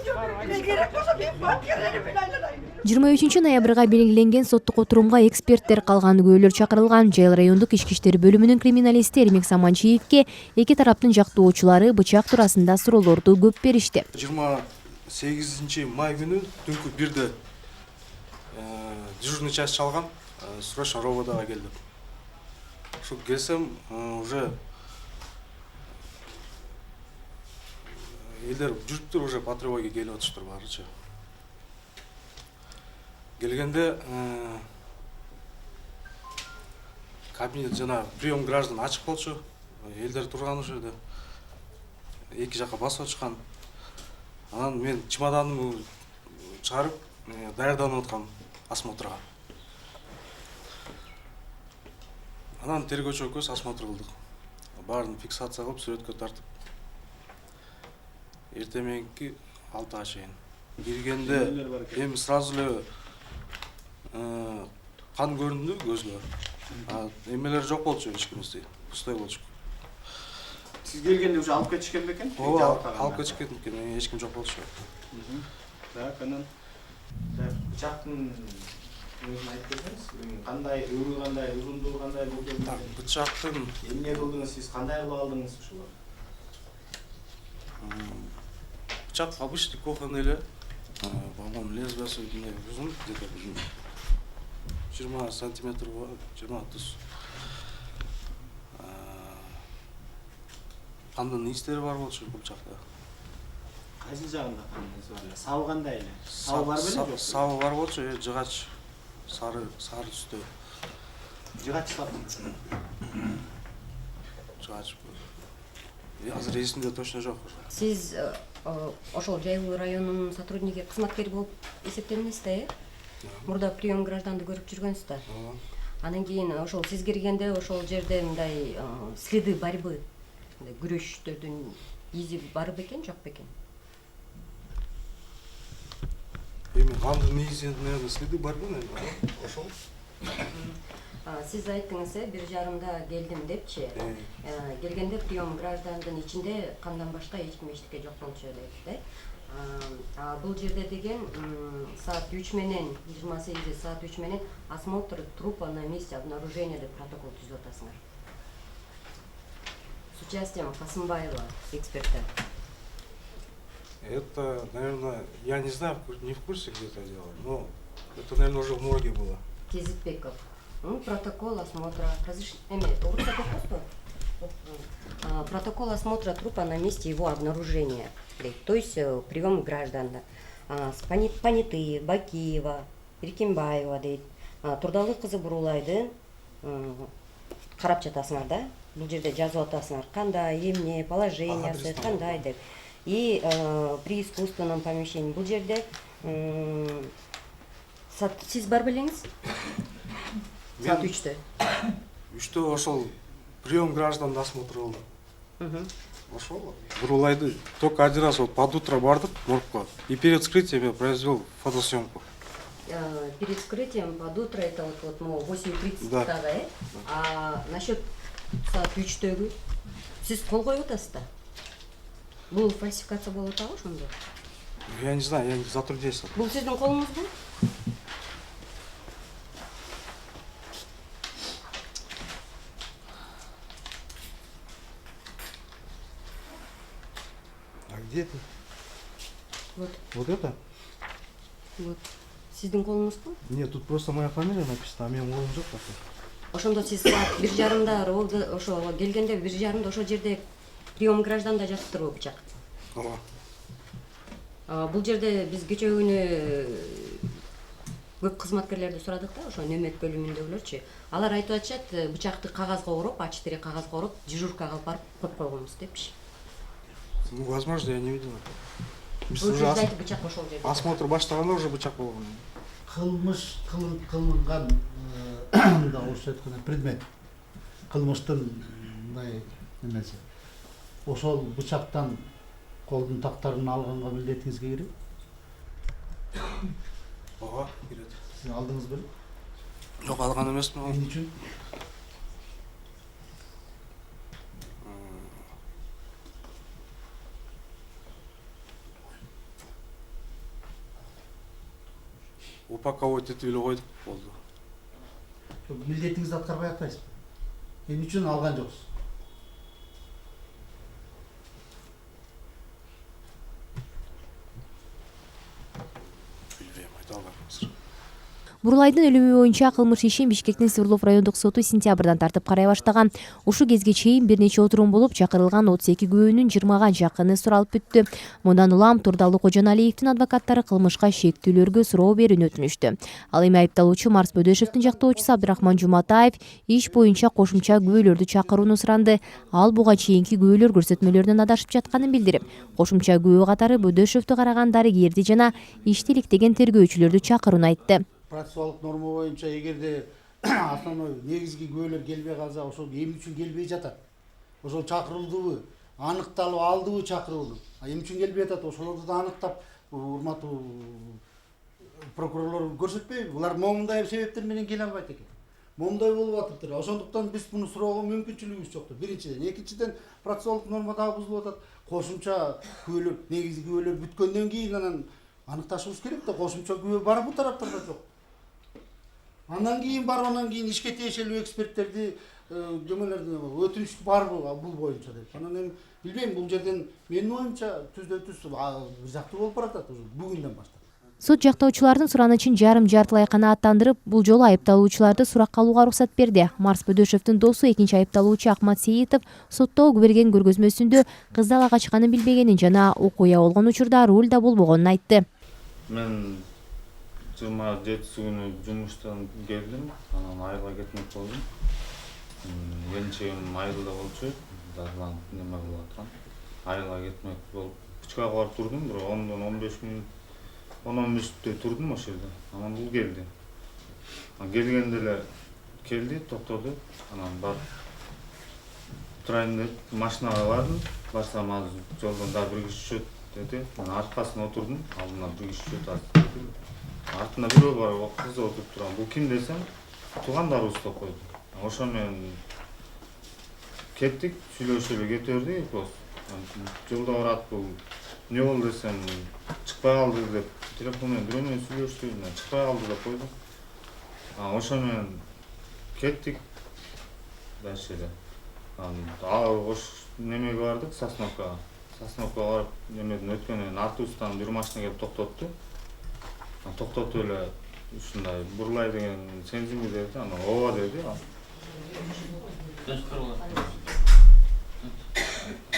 Керек болса мен банкирлермен айланайын. 23 ноябрга белгиленген соттук отурумга эксперттер, калган күбөлөр чакырылган. Жайыл райондук ички иштер бөлүмүнүн криминалисти Эрмек Саманчиевке эки тараптын жактоочулары бычак туурасында суроолорду көп беришти. 28 май күнү түнкү 1-де дежурный часть чалган, срочно рободага келдим. Шу келсем, уже элдер жүрүптүр, уже по тревоге келип атыштыр баарычы. Келгенде кабинет жана прием граждан ачык болчу. Элдер турган ошол жерде. Эки жакка басып атышкан. Анан мен чемоданымды чыгарып, даярданып аткам осмотрга. Анан тергөөчү экөөбүз осмотр кылдык. Баарын фиксация кылып, сүрөткө тартып. Эртең 6-га чейин киргенде эми сразу эле кан көрүндү көзгө. Эмелер жок болчу, эчкимизди. Пустой болчу. Сиз келгенде уже алып кетишкен бекен? Ооба, алып кетишкен экен. Эч ким жок болчу. Так, анан бычактын өзүн айтып берсеңиз, кандай өрү, кандай узундугу, кандай болду? Так, бычактын эмне кылдыңыз, сиз кандай кылып алдыңыз ушул? бычак обычный кухонный эле. По-моему, лезвиясы узун, где-то 20 сантиметр, 20-30. Кандын истери бар болчу бычакта. Кайсы жагында кандын изи бар эле? Сабы кандай эле? Сабы бар беле жок? Сабы бар болчу, жыгач сары түстө. Жыгач сабы. Жыгач. Азыр эсимде точно жок. Сиз ошол Жайыл районунун сотрудниги, кызматкери болуп эсептелдиңиз да, Мурда прием гражданды көрүп жүргөнсүз да. Анан кийин ошол сиз киргенде ошол жерде мындай следы борьбы, күрөштөрдүн изи бар бекен, жок бекен? Эми кандын изинин, наверное, следы бар беле, ошол. Сиз айттыңыз, 1:30-да келдим депчи. Келгенде прием граждандын ичинде кандан башка эч ким эчтеке жок болчу деп, да? Бул жерде деген саат 3 менен 28 саат 3 менен осмотр трупа на месте обнаружения деп протокол түзүп атасыңар. С участием Касымбаева, эксперта. Это, наверное, я не знаю, не в курсе, где это дело, но это, наверное, уже в морге было. Кезитбеков. Протокол осмотра. Протокол осмотра трупа на месте его обнаружения. То есть прием граждан. Понятые, Бакиева, Рикимбаева дейт. Турдалы кызы Бурулайды карап жатасыңар да. Бул жерде жазып атасыңар. Кандай, эмне, положениясы, кандай деп. И при искусственном помещении бул жерде сиз бар белеңиз? Саат 3-тө. 3-тө ошол прием граждан осмотр кылдык. Ошол Бурулайды только один раз вот под утро бардык моргко. И перед вскрытием я произвел фотосъемку. Перед вскрытием под утро это вот 8:30 да. А насчет саат 3-төгү сиз кол коюп атасыз да? Бул фальсификация болуп атабы ошондо? Я не знаю, я не затруднился. Бул сиздин колуңузбу? Где это? Вот. Вот это? Вот. Сиздин колуңузбу? Нет, тут просто моя фамилия написана, а менин колум жок такой. Ошондо сиз саат 1:30 ошо келгенде 1:30 ошол жерде прием гражданда жатыптырбы бычак? Ооба. Бул жерде биз кечээ күнү көп кызматкерлерди сурадык да, ошо нөмөт бөлүмүндөгүлөрчү. Алар айтып атышат, бычакты кагазга ороп, А4 кагазга ороп, дежуркага алып барып коюп койгонбуз депчи. Ну, возможно, я не видел это. Бул жерде бычак ошол жерде. Осмотр баштаганда уже бычак болгон. Кылмыш кылынган да орусча айтканда предмет. Кылмыштын мындай немеси. Ошол бычактан колдун тактарын алганга милдетиңизге кирет? Ооба, кирет. Сиз алдыңыз беле? Жок, алган эмесмин. Эмне үчүн? упаковать этип эле койдук, болду. Милдетиңизди аткарбай атпайсызбы? Эмне үчүн алган жоксуз? Билбейм, айта албайм азыр. Бурулайдын өлүмү боюнча кылмыш ишин Бишкектин Свердлов райондук соту сентябрдан тартып карай баштаган. Ушул кезге чейин бир нече отурум болуп, чакырылган 32 күбөнүн 20га жакыны суралып бүттү. Мындан улам Турдалуу Кожоналиевдин адвокаттары кылмышка шектүүлөргө суроо берүүнү өтүнүштү. Ал эми айыпталуучу Марс Бөдөшевдин жактоочусу Абдрахман Жуматаев иш боюнча кошумча күбөлөрдү чакырууну суранды. Ал буга чейинки күбөлөр көрсөтмөлөрүнөн адашып жатканын билдирип, кошумча күбө катары Бөдөшевдү караган дарыгерди жана ишти иликтеген тергөөчүлөрдү чакырууну айтты. Процессуалдык норма боюнча эгерде основной негизги күбөлөр келбей калса, ошол эмне үчүн келбей жатат? Ошол чакырылдыбы, аныкталып алдыбы чакырууну? Эмне үчүн келбей жатат? Ошолорду да аныктап, урматтуу прокурорлор көрсөтпөйбү? Булар момундай себептер менен келе албайт экен. Момундай болуп атыптыр. Ошондуктан биз буну суроого мүмкүнчүлүгүбүз жоктур. Биринчиден, экинчиден процессуалдык норма дагы бузулуп атат. Кошумча күбөлөр, негизги күбөлөр бүткөндөн кийин анан аныкташыбыз керек да, кошумча күбө бар бу тараптарда жок. Андан кийин барып, анан кийин ишке тиешелүү эксперттерди жөмөлөрдү өтүнүш барбы бул боюнча деп. Анан эми билбейм, бул жерден менин оюмча түздө-түз бизактуу болуп баратат уже бүгүндөн баштап. Суд жактоочулардын суранычын жарым-жартылай канааттандырып, бул жолу айыпталуучуларды суракка алууга уруксат берди. Марс Бөдөшевдин досу экинчи айыпталуучу Акмат Сейитов соттогу берген көргөзмөсүндө кыз дала качканын билбегенин жана окуя болгон учурда руль да болбогонун айтты. Мен 27 күнү жумуштан келдим, анан айылга кетмек болдум. Келинчегим айылда болчу, дарланып неме кылып аткан. Айылга кетмек болуп, пучкага барып турдум, бир 10-15 мүнөт, 10-15 мүнөттөй турдум ошол жерде. Анан бул келди. Келгенде эле келди, токтоду. Анан барып турайын деп машинага бардым. Барсам азыр жолдон да бир киши түшөт деди. Мен аркасына отурдум, алдына бир киши түшөт. Артында бирөө бар, кыз отуруп турган. Бул ким десем, туугандарыбыз деп койду. Ошо менен кеттик, сүйлөшүп кете берди экөөбүз. Жолдо барат, бул эмне болду десем, чыкпай калды деп телефон менен бирөө менен сүйлөштү, мен чыкпай калды деп койдум. Ошо менен кеттик. Дальше эле. Ош немеге бардык, Сосновкага. Сосновкага барып, немеден өткөндөн автобустан бир машина келип токтотту. Токтотуп эле ушундай Бурулай деген сенсиңби деди, анан ооба деди.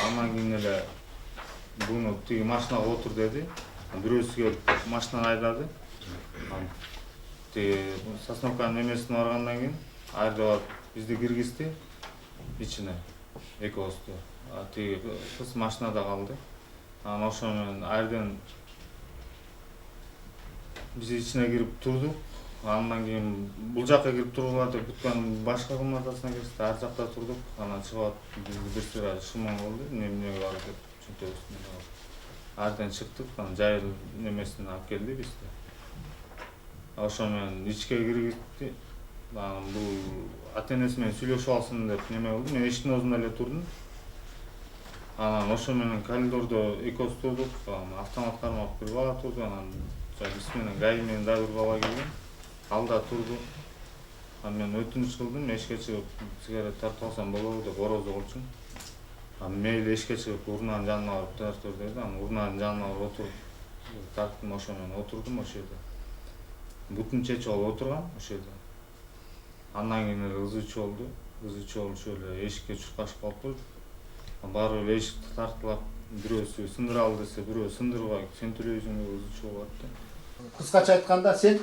Андан кийин эле буну тиги машинага отур деди. Бирөөсү келип машинаны айдады. Тиги Сосновканын немесине баргандан кийин айда барып бизди киргизди ичине, экөөбүздү. Тиги кыз машинада калды. Анан ошо менен айрдан биз ичине кирип турдук. Андан кийин бул жакка кирип тургула деп бүткөн башка комнатасына киришти, ар жакта турдук. Анан чыгып бизди бир сыйра шыман кылды, эмнеге бар деп түшүнтөбүз. Айрдан чыктык, анан жайыл немесине алып келди бизди. Ошо менен ичке киргизди. Анан бул ата-энеси менен сүйлөшүп алсын деп неме кылды. Мен эшиктин өзүндө эле турдум. Анан ошо менен коридордо экөөбүз турдук. Автомат кармап бир бала турду. Анан биз менен ГАИ менен да бир бала келген. Ал да турду. Мен өтүнүч кылдым, эшикке чыгып сигарет тартып алсам болобу деп орозо болчумун. Мейли эшикке чыгып урнанын жанына барып тартып деди. Анан урнанын жанына барып отуруп тарттым, ошо менен отурдум ошол жерде. Бутун чечип алып отурган ошол жерде. Андан кийин эле ызы ичүү болду. Ызы ичүү болуп ошол эле эшикке чуркашып калыптыр. Барып эле эшикти тартылап, бирөөсү сындыра ал десе, бирөө сындырбай, сен төлөйсүң деп ызы ичүү болуп атты. Кыскача айтканда, сен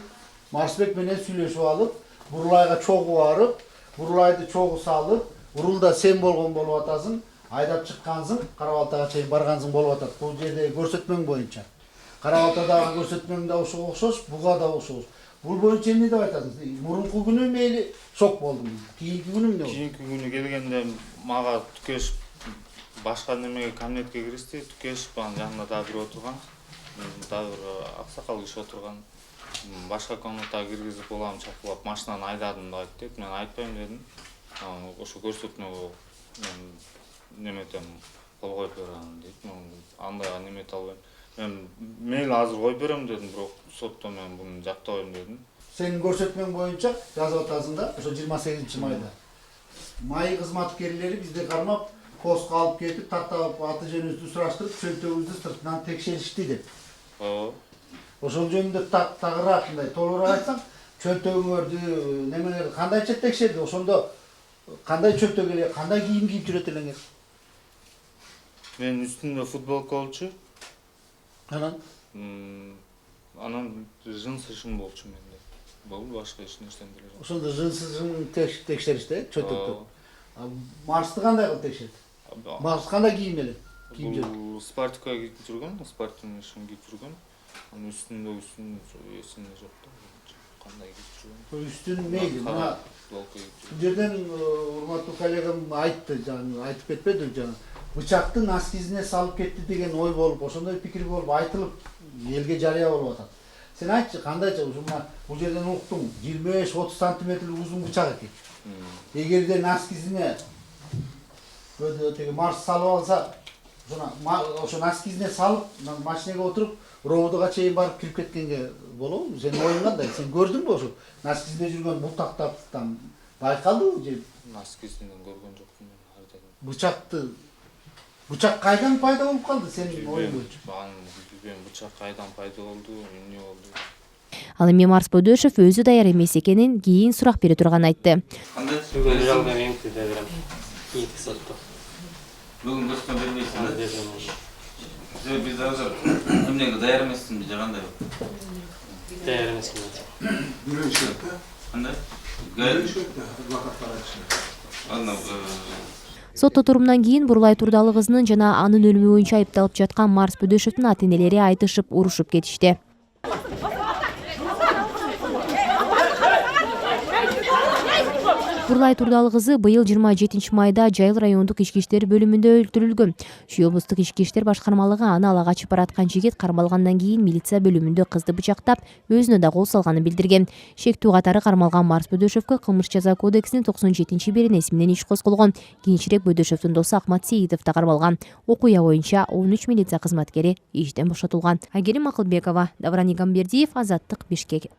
Марсбек менен сүйлөшүп алып, Бурулайга чогуу барып, Бурулайды чогуу салып, урулда сен болгон болуп атасың, айдап чыккансың, Кара-Балтага чейин баргансың болуп атат. Бул жерде көрсөтмөң боюнча. Кара-Балтадагы көрсөтмөң да ошого окшош, буга да окшош. Бул боюнча эмне деп айтасың? Мурунку күнү мейли шок болдум. Кийинки күнү эмне болду? Кийинки күнү келгенде мага түкешип башка немеге кабинетке киришти, түкешип анын жанында да бир отурган. Да бир аксакал киши отурган. Башка комнатага киргизип уламды чапкылап машинаны айдадым деп айтты. Мен айтпайм дедим. Ошо көрсөтмөгө мен неметем, кол коюп берем дейт. Мен андайга немете албайм. Мен мейли азыр коюп берем дедим, бирок сотто мен буну жактабайм дедим. Сенин көрсөтмөң боюнча жазып атасың да, ошо 28 майда. Май кызматкерлери бизди кармап, постко алып кетип, тактап аты жөнүбүздү сураштырып, чөнтөгүбүздү сыртынан текшеришти деп. Ооба. Ошол жөнүндө тагыраак мындай толугураак айтсаң, чөнтөгүңөрдү немелер кандайча текшерди? Ошондо кандай чөнтөк эле, кандай кийим кийип жүрөт элеңер? Менин үстүмдө футболка болчу. Анан Анан жынсышым болчу менде. Болду, башка эч нерсем деле жок. ошондо жынсызын текшеришти, чөнтөктө. Марсты кандай кылып текшерди? Марс кандай кийим эле? Кийип жүрөт. Бул спартика кийип жүргөн, спортивный шым кийип жүргөн. Анын үстүндө эсимде жок да. Кандай кийип жүргөн? Үстүн мейли, мына Футболка кийип жүргөн. бул жерден урматтуу коллегам айтты, айтып кетпеди жана. Бычакты носкизине салып кетти деген ой болуп, ошондой пикир болуп айтылып, элге жарыя болуп атат. Сен айтчы, кандайча ушуна бул жерден уктум, 25-30 сантиметрлик узун бычак экен. Эгерде носкизине теги Марс салып алса, ошо носкизине салып, машинеге отуруп, ровдуга чейин барып кирип кеткенге болобу? Сенин оюң кандай? Сен көрдүңбү ошо носкизине жүргөн бултактаптан байкалдыбы же? Носкизинен көргөн жокмун мен ар Бычакты бычак кайдан пайда болуп калды сенин оюң боюнча? Билбейм, бычак кайдан пайда болду, эмне болду. Ал эми Марс Бөдөшов өзү даяр эмес экенин кийин сурак бере турганын айтты. Кандай бүгүн жалган эмти берем. Кийинки сотто. Бүгүн көчкөн бермейсиң да? Берем. Биз азыр эмнеге даяр эмессиң же кандай? Даяр эмесмин. Görüşürüz de. Кандай? Görüşürüz de. Advokatlar açısından. Аны Сот отурумунан кийин Бурлай Турдалы кызынын жана анын өлүмү боюнча айыпталып жаткан Марс Бөдөшовдун ата-энелери айтышып, урушуп кетишти. Бурлай Турдалы кызы быйыл 27 майда Жайыл райондук ички иштер бөлүмүндө өлтүрүлгөн. Шүй облустук ички иштер башкармалыгы аны ала качып бараткан жигит кармалгандан кийин милиция бөлүмүндө кызды бычактап, өзүнө да кол салганын билдирген. Шектүү катары кармалган Марс Бөдөшовго кылмыш жаза кодексинин 97-беренеси менен иш козголгон. Кийинчерээк Бөдөшовдун досу Акмат Сейитов да кармалган. Окуя боюнча 13 милиция кызматкери иштен бошотулган. Айгерим Акылбекова, Давран Игамбердиев, Азаттык, Бишкек.